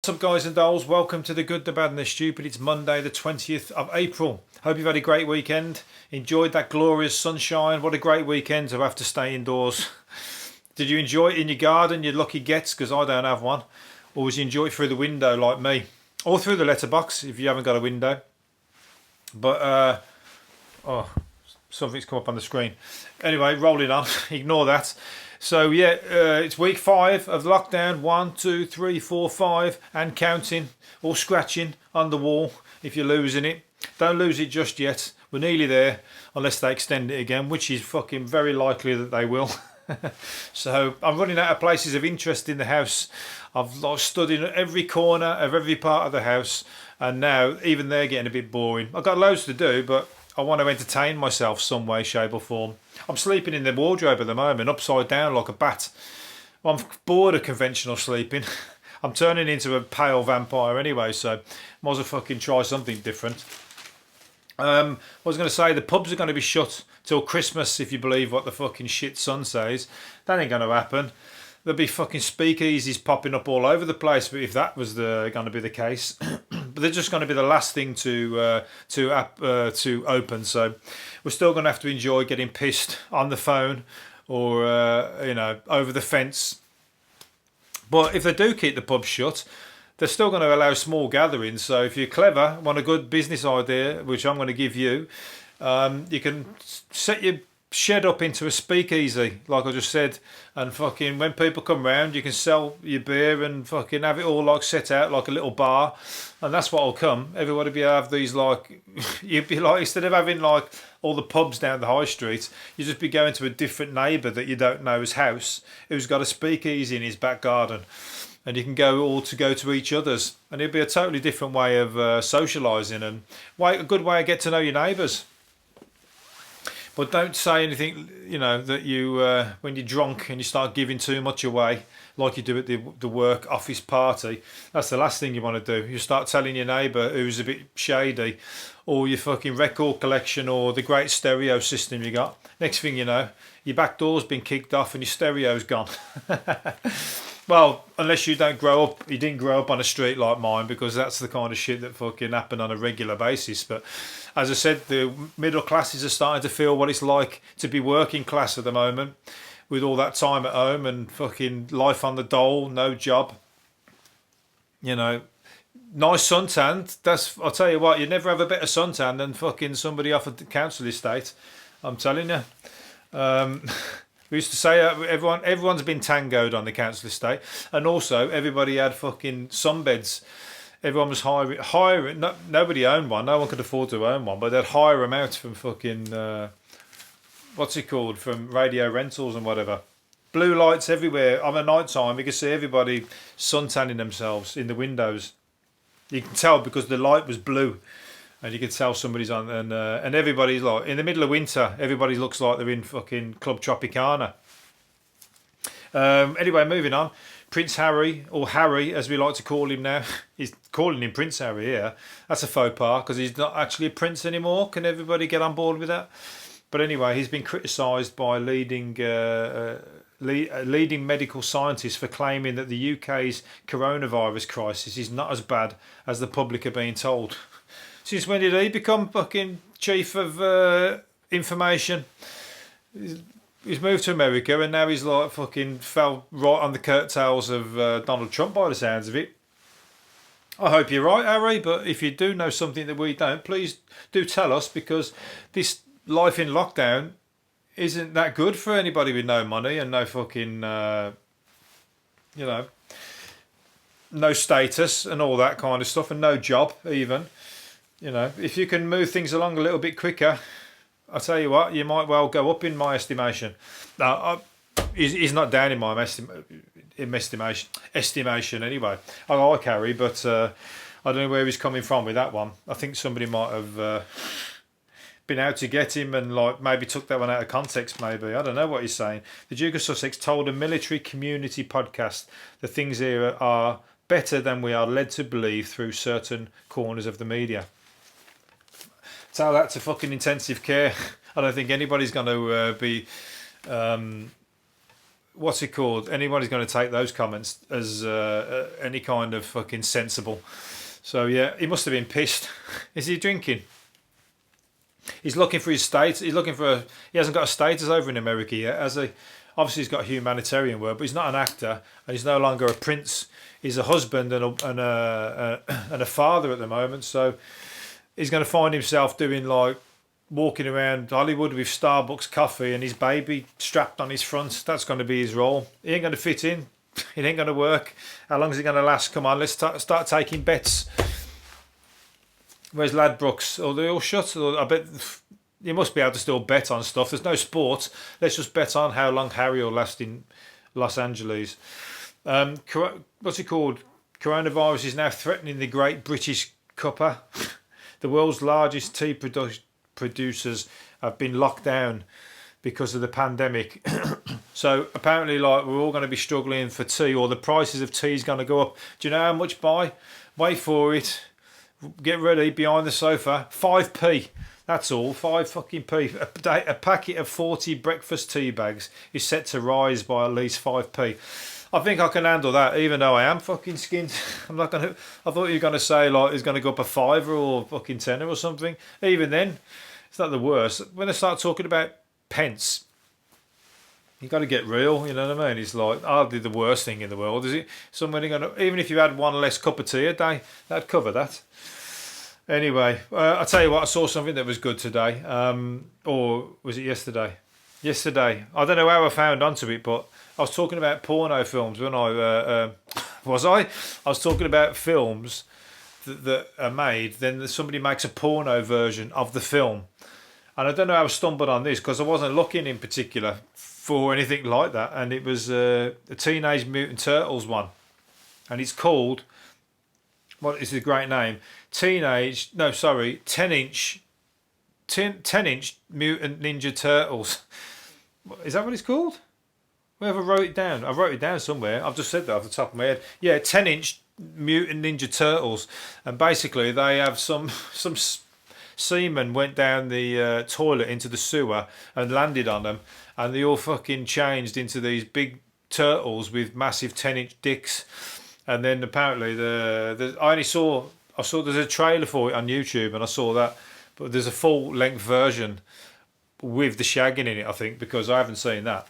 What's up, guys and dolls? Welcome to the Good, the Bad and the Stupid. It's Monday the 20th of April. Hope you've had a great weekend. Enjoyed that glorious sunshine. What a great weekend to have to stay indoors. Did you enjoy it in your garden, your lucky gets, because I don't have one? Or was you enjoy it through the window like me? Or through the letterbox if you haven't got a window. But, oh, something's come up on the screen. Anyway, rolling on. Ignore that. So yeah, it's week 5 of lockdown. 1, 2, 3, 4, 5, and counting, or scratching on the wall if you're losing it. Don't lose it just yet. We're nearly there, unless they extend it again, which is fucking very likely that they will. So I'm running out of places of interest in the house. I've stood in every corner of every part of the house, and now even they're getting a bit boring. I've got loads to do, but I want to entertain myself some way, shape or form. I'm sleeping in the wardrobe at the moment, upside down like a bat. I'm bored of conventional sleeping. I'm turning into a pale vampire anyway, so might as well fucking try something different. I was going to say the pubs are going to be shut till Christmas, if you believe what the fucking shit Sun says. That ain't going to happen. There'll be fucking speakeasies popping up all over the place, but if that was going to be the case, but they're just going to be the last thing to open. So we're still going to have to enjoy getting pissed on the phone or over the fence. But if they do keep the pubs shut, they're still going to allow small gatherings. So if you're clever, want a good business idea, which I'm going to give you, you can set your shed up into a speakeasy, like I just said, and fucking when people come round, you can sell your beer and fucking have it all like set out like a little bar, and that's what'll come. Everybody be have these like, you'd be like, instead of having like all the pubs down the high street, you just be going to a different neighbour that you don't know's house who's got a speakeasy in his back garden, and you can go to each other's, and it'd be a totally different way of socialising and a good way to get to know your neighbours. But don't say anything, that you, when you're drunk and you start giving too much away, like you do at the work office party. That's the last thing you want to do. You start telling your neighbour who's a bit shady, or your fucking record collection, or the great stereo system you got. Next thing you know, your back door's been kicked off and your stereo's gone. Well, unless you didn't grow up on a street like mine, because that's the kind of shit that fucking happen on a regular basis. But as I said, the middle classes are starting to feel what it's like to be working class at the moment, with all that time at home and fucking life on the dole, no job. Nice suntan. I'll tell you what, you never have a better suntan than fucking somebody off a council estate. I'm telling you. We used to say everyone's been tangoed on the council estate, and also everybody had fucking sunbeds. Everyone was hiring. Nobody owned one. No one could afford to own one, but they'd hire them out from fucking from radio rentals and whatever. Blue lights everywhere. On the night time, you could see everybody suntanning themselves in the windows. You can tell because the light was blue. And you could tell somebody's on, and everybody's like, in the middle of winter, everybody looks like they're in fucking Club Tropicana. Anyway, moving on. Prince Harry, or Harry as we like to call him now, he's calling him Prince Harry here. That's a faux pas because he's not actually a prince anymore. Can everybody get on board with that? But anyway, he's been criticised by leading medical scientists for claiming that the UK's coronavirus crisis is not as bad as the public are being told. Since when did he become fucking chief of information? He's moved to America and now he's like fucking fell right on the curtails of Donald Trump by the sounds of it. I hope you're right, Harry, but if you do know something that we don't, please do tell us, because this life in lockdown isn't that good for anybody with no money and no fucking, no status and all that kind of stuff, and no job even. If you can move things along a little bit quicker, I'll tell you what, you might well go up in my estimation. Now, he's not down in my estimation anyway. I like Harry, but I don't know where he's coming from with that one. I think somebody might have been out to get him and like maybe took that one out of context, maybe. I don't know what he's saying. The Duke of Sussex told a military community podcast that things here are better than we are led to believe through certain corners of the media. Tell that to fucking intensive care. I don't think anybody's going to be what's it called? Anybody's going to take those comments as any kind of fucking sensible. So yeah, he must have been pissed. Is he drinking? He's looking for his status. He's looking for. He hasn't got a status over in America yet, has he? Obviously, he's got a humanitarian work, but he's not an actor, and he's no longer a prince. He's a husband and a father at the moment. So he's going to find himself doing like walking around Hollywood with Starbucks coffee and his baby strapped on his front. That's going to be his role. He ain't going to fit in. It ain't going to work. How long is it going to last? Come on, let's start taking bets. Where's Ladbrokes? Are they all shut? I bet you must be able to still bet on stuff. There's no sport. Let's just bet on how long Harry will last in Los Angeles. What's it called? Coronavirus is now threatening the Great British Cuppa. The world's largest tea producers have been locked down because of the pandemic. So apparently, like, we're all going to be struggling for tea, or the prices of tea is going to go up. Do you know how much by? Wait for it. Get ready behind the sofa. 5p. That's all. 5 fucking p. A packet of 40 breakfast tea bags is set to rise by at least 5p. I think I can handle that, even though I am fucking skint. I'm not gonna. I thought you were gonna say like it's gonna go up a fiver or fucking tenner or something. Even then, it's not the worst. When I start talking about pence, you got to get real. You know what I mean? It's like hardly the worst thing in the world, is it? Somebody gonna, even if you had one less cup of tea a day, that'd cover that. Anyway, I'll tell you what. I saw something that was good today. Or was it yesterday? Yesterday. I don't know how I found onto it, but I was talking about porno films when I was I was talking about films that are made. Then somebody makes a porno version of the film, and I don't know how I stumbled on this because I wasn't looking in particular for anything like that, and it was a Teenage Mutant Turtles one, and it's called. Well, it's a great name. 10-inch Mutant Ninja Turtles. Is that what it's called? Whoever wrote it down? I wrote it down somewhere. I've just said that off the top of my head. Yeah, 10-inch Mutant Ninja Turtles. And basically they have some seamen went down the toilet into the sewer and landed on them. And they all fucking changed into these big turtles with massive 10-inch dicks. And then apparently I saw there's a trailer for it on YouTube and I saw that. But there's a full length version with the shagging in it, I think, because I haven't seen that.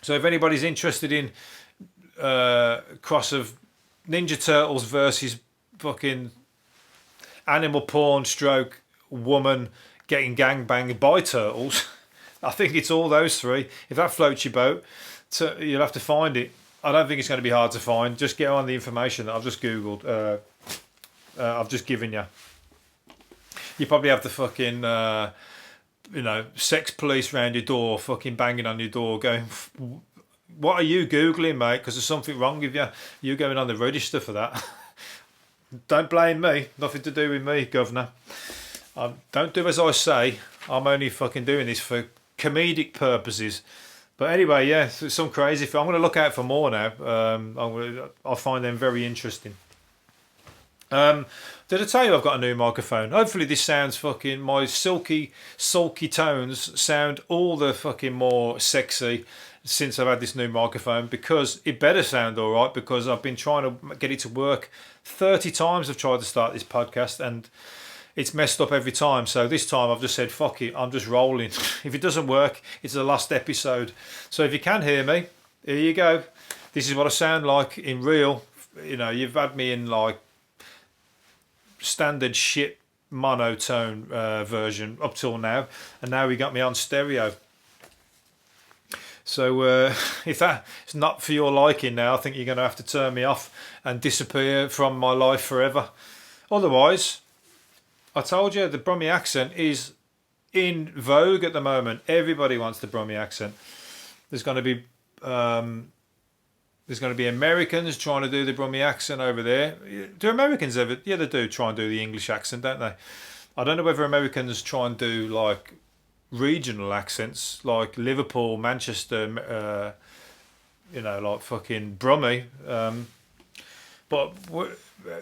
So if anybody's interested in cross of Ninja Turtles versus fucking animal porn stroke woman getting gangbanged by turtles, I think it's all those three. If that floats your boat, you'll have to find it. I don't think it's going to be hard to find. Just get on the information that I've just Googled. I've just given you. You probably have the fucking... sex police round your door, fucking banging on your door, going, "What are you Googling, mate? Because there's something wrong with you. You going on the register for that." Don't blame me. Nothing to do with me, governor. Don't do as I say. I'm only fucking doing this for comedic purposes. But anyway, yeah, it's some crazy film. I'm going to look out for more now. I'll find them very interesting. Did I tell you I've got a new microphone? Hopefully this sounds fucking... My sulky tones sound all the fucking more sexy since I've had this new microphone, because it better sound alright, because I've been trying to get it to work 30 times. I've tried to start this podcast and it's messed up every time. So this time I've just said, fuck it, I'm just rolling. If it doesn't work, it's the last episode. So if you can hear me, here you go. This is what I sound like in real. You've had me in like standard shit monotone version up till now, and now we got me on stereo. So if that's not for your liking now, I think you're going to have to turn me off and disappear from my life forever. Otherwise, I told you the Brummie accent is in vogue at the moment. Everybody wants the Brummie accent. There's going to be Americans trying to do the Brummie accent over there. Do Americans ever? Yeah, they do try and do the English accent, don't they? I don't know whether Americans try and do like regional accents, like Liverpool, Manchester, like fucking Brummie. But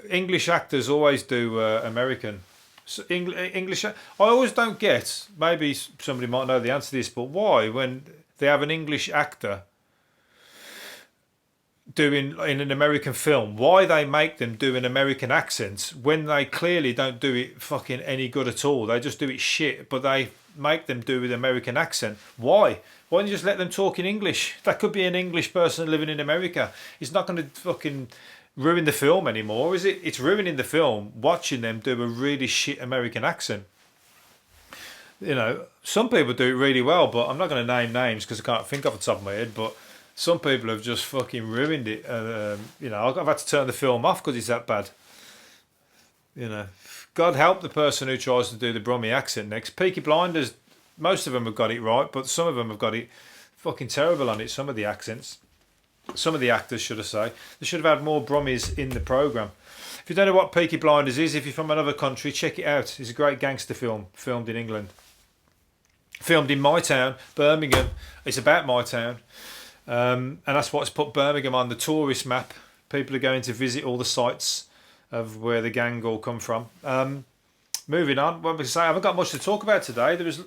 English actors always do American. So English. I always don't get. Maybe somebody might know the answer to this, but why when they have an English actor doing in an American film, why they make them do an American accent when they clearly don't do it fucking any good at all. They just do it shit, but they make them do with an American accent. Why? Why don't you just let them talk in English? That could be an English person living in America. It's not going to fucking ruin the film anymore, is it? It's ruining the film watching them do a really shit American accent. You know, some people do it really well, but I'm not going to name names because I can't think off the top of my head, but some people have just fucking ruined it. You know, I've had to turn the film off because it's that bad. You know, God help the person who tries to do the Brummie accent next. Peaky Blinders, most of them have got it right, but some of them have got it fucking terrible on it, some of the accents. Some of the actors, should I say. They should have had more Brummies in the programme. If you don't know what Peaky Blinders is, if you're from another country, check it out. It's a great gangster film, filmed in England. Filmed in my town, Birmingham. It's about my town. And that's what's put Birmingham on the tourist map. People are going to visit all the sites of where the gang all come from. Moving on, what was I say? I haven't got much to talk about today. There was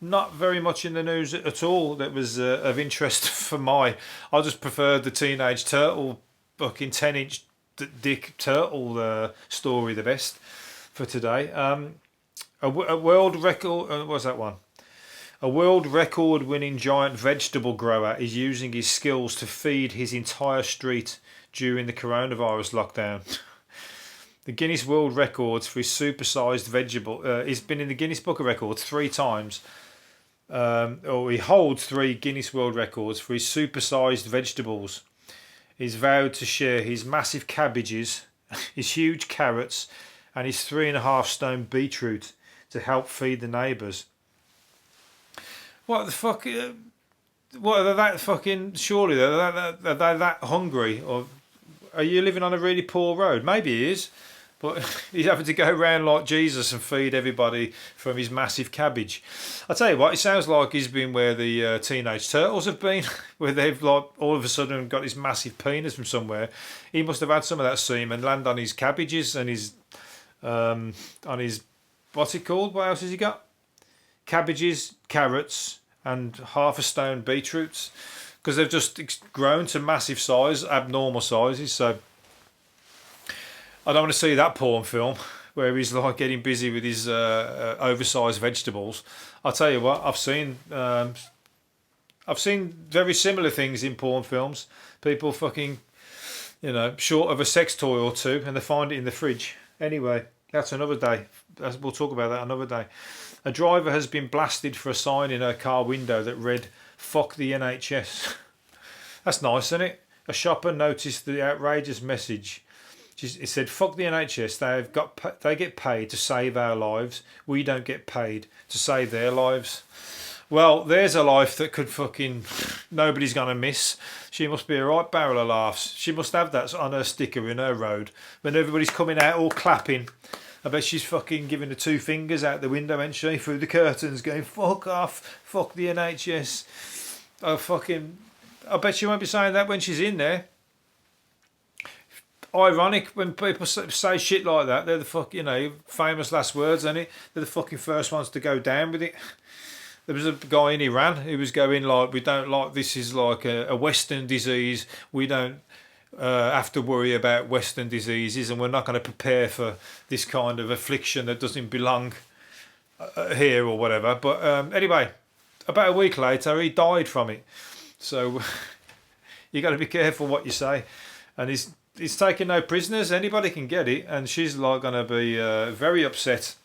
not very much in the news at all that was of interest for my. I just preferred the Teenage Turtle, fucking 10-inch dick turtle story the best for today. A world record. What was that one? A world record winning giant vegetable grower is using his skills to feed his entire street during the coronavirus lockdown. The Guinness World Records for his supersized vegetable. He's been in the Guinness Book of Records 3 times. He holds 3 Guinness World Records for his supersized vegetables. He's vowed to share his massive cabbages, his huge carrots, and his 3.5 stone beetroot to help feed the neighbours. What the fuck? What are they that fucking? Surely they're that hungry, or are you living on a really poor road? Maybe he is, but he's having to go around like Jesus and feed everybody from his massive cabbage. I tell you what, it sounds like he's been where the Teenage Turtles have been, where they've like all of a sudden got this massive penis from somewhere. He must have had some of that semen land on his cabbages and his what's it called? What else has he got? Cabbages, carrots, and 1/2 stone beetroots, because they've just grown to massive size, abnormal sizes. So I don't want to see that porn film where he's like getting busy with his oversized vegetables. I'll tell you what, I've seen very similar things in porn films. People fucking, you know, short of a sex toy or two, and they find it in the fridge. Anyway, that's another day. We'll talk about that another day. A driver has been blasted for a sign in her car window that read, "Fuck the NHS." That's nice, isn't it? A shopper noticed the outrageous message. It said, "Fuck the NHS. They get paid to save our lives. We don't get paid to save their lives." Well, there's a life that could fucking nobody's gonna miss. She must be a right barrel of laughs. She must have that on her sticker in her road when everybody's coming out all clapping. I bet she's fucking giving the 2 fingers out the window, ain't she, through the curtains, going, "Fuck off, fuck the NHS." I bet she won't be saying that when she's in there. Ironic when people say shit like that. They're the famous last words, ain't it? They're the fucking first ones to go down with it. There was a guy in Iran who was going like, "We don't like, this is like a Western disease. We don't have to worry about Western diseases, and we're not going to prepare for this kind of affliction that doesn't belong here," or whatever. But anyway, about a week later, he died from it. So you got to be careful what you say. And he's taking no prisoners. Anybody can get it, and she's like going to be very upset.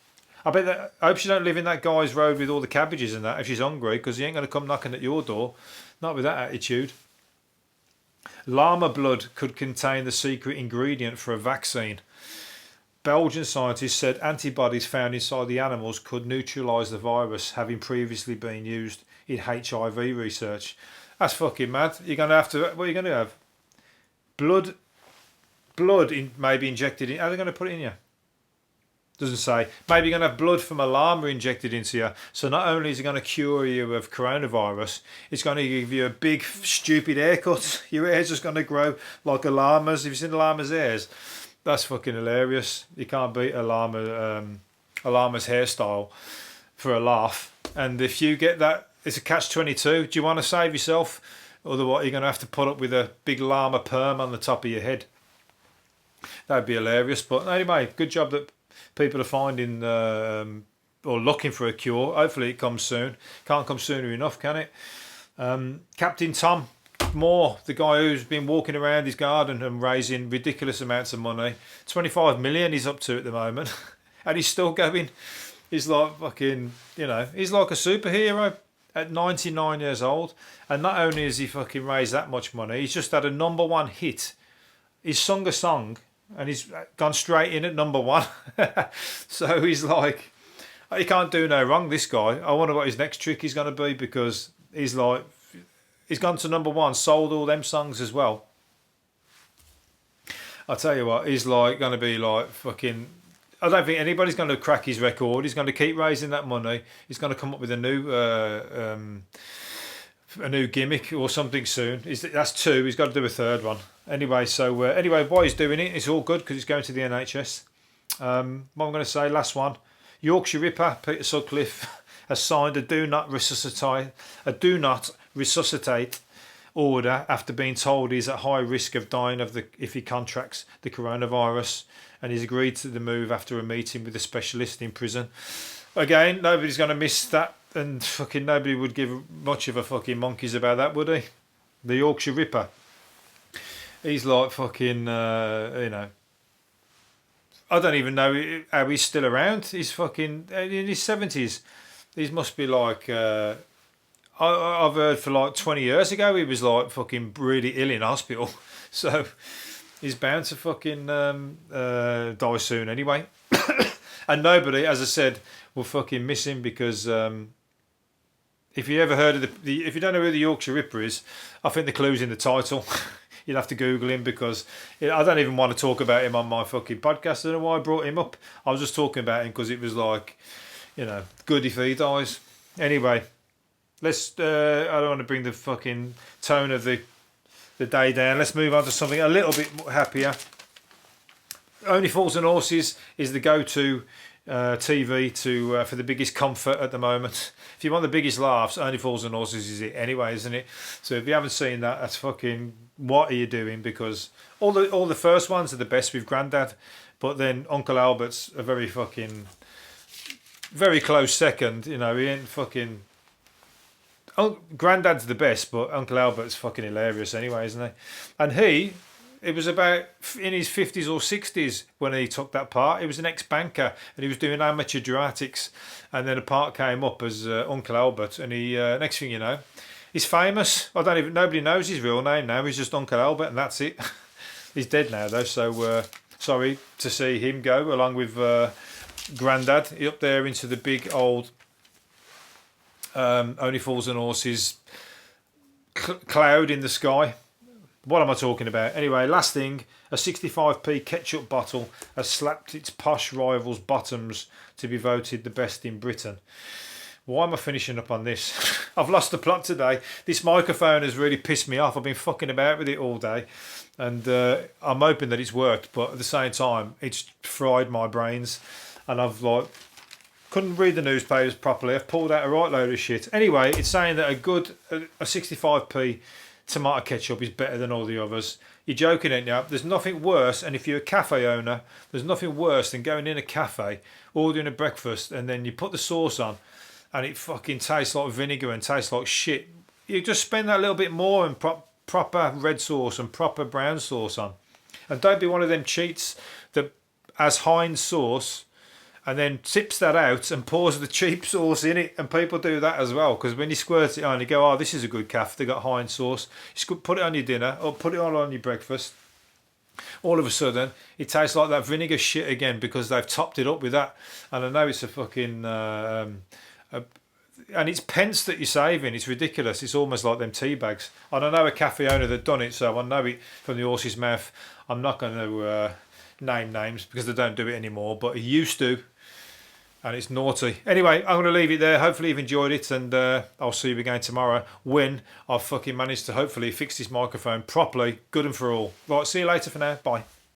I hope she don't live in that guy's road with all the cabbages and that if she's hungry, because he ain't going to come knocking at your door. Not with that attitude. Llama blood could contain the secret ingredient for a vaccine. Belgian scientists said antibodies found inside the animals could neutralise the virus, having previously been used in HIV research. That's fucking mad. You're going to have to. What are you going to have? Blood maybe injected in. How are they going to put it in you? Doesn't say. Maybe you're going to have blood from a llama injected into you. So not only is it going to cure you of coronavirus, it's going to give you a big, stupid haircut. Your hair's just going to grow like a llama's. Have you seen a llama's hairs? That's fucking hilarious. You can't beat a llama's hairstyle for a laugh. And if you get that, it's a catch-22. Do you want to save yourself Otherwise, you're going to have to put up with a big llama perm on the top of your head. That'd be hilarious. But anyway, good job that people are finding or looking for a cure. Hopefully it comes soon. Can't come sooner enough, can it? Captain Tom Moore, the guy who's been walking around his garden and raising ridiculous amounts of money. 25 million he's up to at the moment. And he's still going. He's like fucking, he's like a superhero at 99 years old. And not only has he fucking raised that much money, he's just had a #1 hit. He's sung a song and he's gone straight in at #1. So he's like, he can't do no wrong, this guy. I wonder what his next trick is going to be, because he's like, he's gone to #1, sold all them songs as well. I'll tell you what, he's like going to be like fucking, I don't think anybody's going to crack his record. He's going to keep raising that money. He's going to come up with a new gimmick or something soon. That's 2. He's got to do a 3rd one. Anyway, so anyway, why he's doing it, it's all good because he's going to the NHS. What I'm going to say, last one. Yorkshire Ripper Peter Sutcliffe has signed a do not resuscitate order after being told he's at high risk of dying if he contracts the coronavirus, and he's agreed to the move after a meeting with a specialist in prison. Again, nobody's going to miss that, and fucking nobody would give much of a fucking monkeys about that, would he? The Yorkshire Ripper. He's like fucking, I don't even know how he's still around. He's fucking in his 70s. He must be like, I've heard for like 20 years ago he was like fucking really ill in hospital. So he's bound to fucking die soon anyway. And nobody, as I said, will fucking miss him, because if you ever heard of if you don't know who the Yorkshire Ripper is, I think the clue's in the title. You'd have to Google him, because I don't even want to talk about him on my fucking podcast. I don't know why I brought him up. I was just talking about him because it was like, good if he dies. Anyway, let's. I don't want to bring the fucking tone of the day down. Let's move on to something a little bit happier. Only Fools and Horses is the go-to TV for the biggest comfort at the moment. If you want the biggest laughs, Only Fools and Horses is it anyway, isn't it? So if you haven't seen that, that's fucking, what are you doing? Because all the first ones are the best with Grandad, but then Uncle Albert's a very close second. He ain't fucking. Grandad's the best, but Uncle Albert's fucking hilarious anyway, isn't he? And it was about in his 50s or 60s when he took that part. He was an ex-banker and he was doing amateur dramatics, and then a part came up as Uncle Albert, and he next thing you know, he's famous. Nobody knows his real name now. He's just Uncle Albert, and that's it. He's dead now though, so sorry to see him go, along with Grandad up there into the big old Only Fools and Horses cloud in the sky. What am I talking about? Anyway, last thing, a 65p ketchup bottle has slapped its posh rival's bottoms to be voted the best in Britain. Why am I finishing up on this? I've lost the plot today. This microphone has really pissed me off. I've been fucking about with it all day, and I'm hoping that it's worked, but at the same time, it's fried my brains, and I've couldn't read the newspapers properly. I've pulled out a right load of shit. Anyway, it's saying that a 65p tomato ketchup is better than all the others. You're joking, ain't you? There's nothing worse, and if you're a cafe owner, there's nothing worse than going in a cafe, ordering a breakfast, and then you put the sauce on, and it fucking tastes like vinegar and tastes like shit. You just spend that little bit more and proper red sauce and proper brown sauce on. And don't be one of them cheats that has Heinz sauce and then tips that out and pours the cheap sauce in it. And people do that as well, because when you squirt it on, you go, oh, this is a good calf, they got Heinz sauce. You put it on your dinner or put it on your breakfast. All of a sudden, it tastes like that vinegar shit again, because they've topped it up with that. And I know it's a fucking... and it's pence that you're saving. It's ridiculous. It's almost like them tea bags. And I know a cafe owner that done it, so I know it from the horse's mouth. I'm not going to name names because they don't do it anymore, but he used to. And it's naughty. Anyway, I'm going to leave it there. Hopefully you've enjoyed it, and I'll see you again tomorrow when I've fucking managed to hopefully fix this microphone properly, good and for all. Right, see you later for now. Bye.